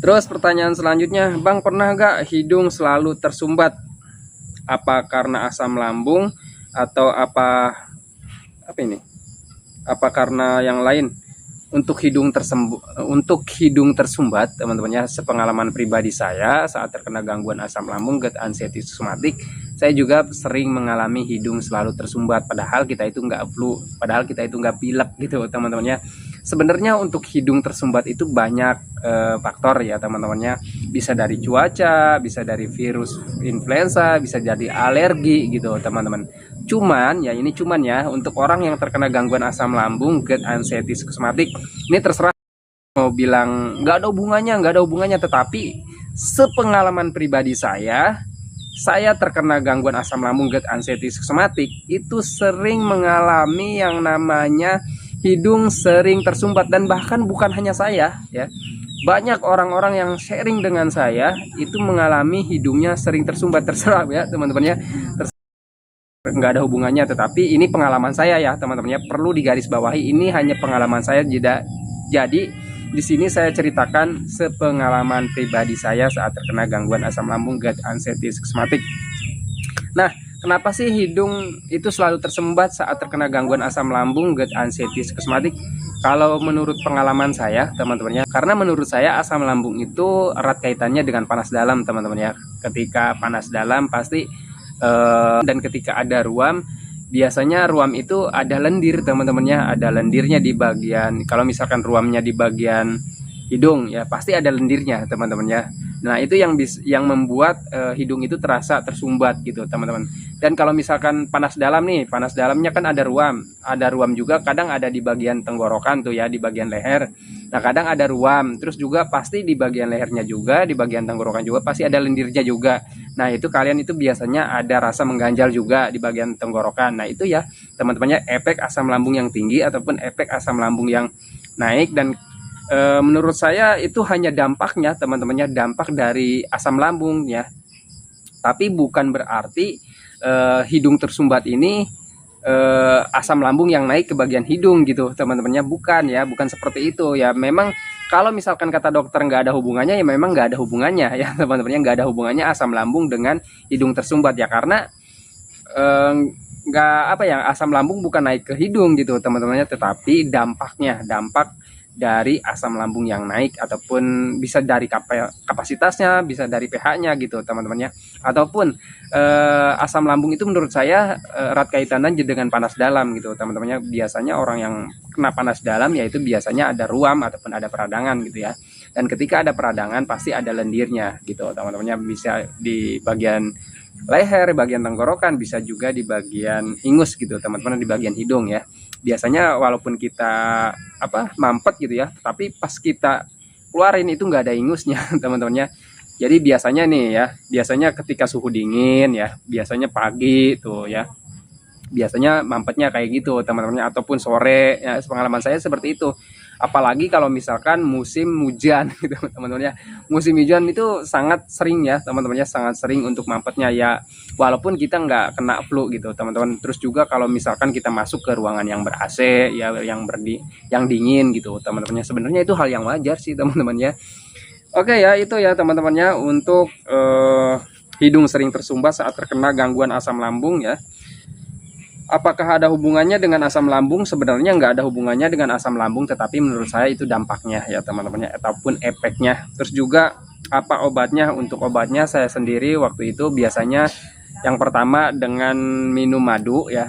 Terus pertanyaan selanjutnya, Bang, pernah gak hidung selalu tersumbat? Apa karena asam lambung atau apa ini? Apa karena yang lain? Untuk hidung tersumbat, teman-teman ya, sepengalaman pribadi saya saat terkena gangguan asam lambung GERD anxiety somatik, saya juga sering mengalami hidung selalu tersumbat, padahal kita itu nggak flu, padahal kita itu nggak pilek gitu, teman-teman ya. Sebenarnya untuk hidung tersumbat itu banyak faktor ya, teman-teman ya. Bisa dari cuaca, bisa dari virus influenza, bisa jadi alergi gitu, teman-teman. Cuman ya, untuk orang yang terkena gangguan asam lambung GERD anxiety psikosomatik, ini terserah mau bilang nggak ada hubungannya, tetapi sepengalaman pribadi saya terkena gangguan asam lambung GERD anxiety psikosomatik itu sering mengalami yang namanya hidung sering tersumbat, dan bahkan bukan hanya saya ya, banyak orang-orang yang sharing dengan saya itu mengalami hidungnya sering tersumbat. Terserah ya teman-teman ya, nggak ada hubungannya, tetapi ini pengalaman saya ya teman-teman ya, perlu digarisbawahi, ini hanya pengalaman saya. Jadi di sini saya ceritakan sepengalaman pribadi saya saat terkena gangguan asam lambung GERD anxiety psikosomatik. Nah, kenapa sih hidung itu selalu tersumbat saat terkena gangguan asam lambung GERD anxiety psikosomatik? Kalau menurut pengalaman saya teman-teman ya, karena menurut saya asam lambung itu erat kaitannya dengan panas dalam teman-teman ya. Ketika panas dalam pasti dan ketika ada ruam, biasanya ruam itu ada lendir teman-temannya, ada lendirnya di bagian, kalau misalkan ruamnya di bagian hidung ya pasti ada lendirnya teman-teman ya. Nah itu yang membuat hidung itu terasa tersumbat gitu teman-teman. Dan kalau misalkan panas dalam nih, panas dalamnya kan ada ruam juga, kadang ada di bagian tenggorokan tuh ya, di bagian leher. Nah kadang ada ruam, terus juga pasti di bagian lehernya juga, di bagian tenggorokan juga pasti ada lendirnya juga. Nah itu kalian itu biasanya ada rasa mengganjal juga di bagian tenggorokan. Nah itu ya teman-temannya efek asam lambung yang tinggi ataupun efek asam lambung yang naik. Dan menurut saya itu hanya dampaknya teman-temannya, dampak dari asam lambung ya, tapi bukan berarti hidung tersumbat ini asam lambung yang naik ke bagian hidung gitu teman-temannya, bukan ya, bukan seperti itu ya. Memang kalau misalkan kata dokter nggak ada hubungannya ya memang nggak ada hubungannya ya teman-temannya, nggak ada hubungannya asam lambung dengan hidung tersumbat ya, karena nggak asam lambung bukan naik ke hidung gitu teman-temannya, tetapi dampak dari asam lambung yang naik, ataupun bisa dari kapasitasnya, bisa dari pH-nya gitu teman-temannya, ataupun asam lambung itu menurut saya erat kaitannya dengan panas dalam gitu teman-temannya. Biasanya orang yang kena panas dalam yaitu biasanya ada ruam ataupun ada peradangan gitu ya, dan ketika ada peradangan pasti ada lendirnya gitu teman-temannya, bisa di bagian leher, bagian tenggorokan, bisa juga di bagian ingus gitu teman-teman, di bagian hidung ya. Biasanya walaupun kita mampet gitu ya, tapi pas kita keluarin itu nggak ada ingusnya teman-temannya. Jadi biasanya nih ya, biasanya ketika suhu dingin ya, biasanya pagi tuh ya, biasanya mampetnya kayak gitu teman-temannya, ataupun sore ya, pengalaman saya seperti itu. Apalagi kalau misalkan musim hujan gitu teman-teman ya, musim hujan itu sangat sering ya teman-temannya, sangat sering untuk mampetnya ya, walaupun kita nggak kena flu gitu teman-teman. Terus juga kalau misalkan kita masuk ke ruangan yang ber AC ya, yang dingin gitu teman-temannya, sebenarnya itu hal yang wajar sih teman-teman ya. Oke ya, itu ya teman-temannya untuk hidung sering tersumbat saat terkena gangguan asam lambung ya. Apakah ada hubungannya dengan asam lambung? Sebenarnya nggak ada hubungannya dengan asam lambung, tetapi menurut saya itu dampaknya ya teman-temannya, ataupun efeknya. Terus juga apa obatnya? Untuk obatnya saya sendiri waktu itu biasanya yang pertama dengan minum madu ya.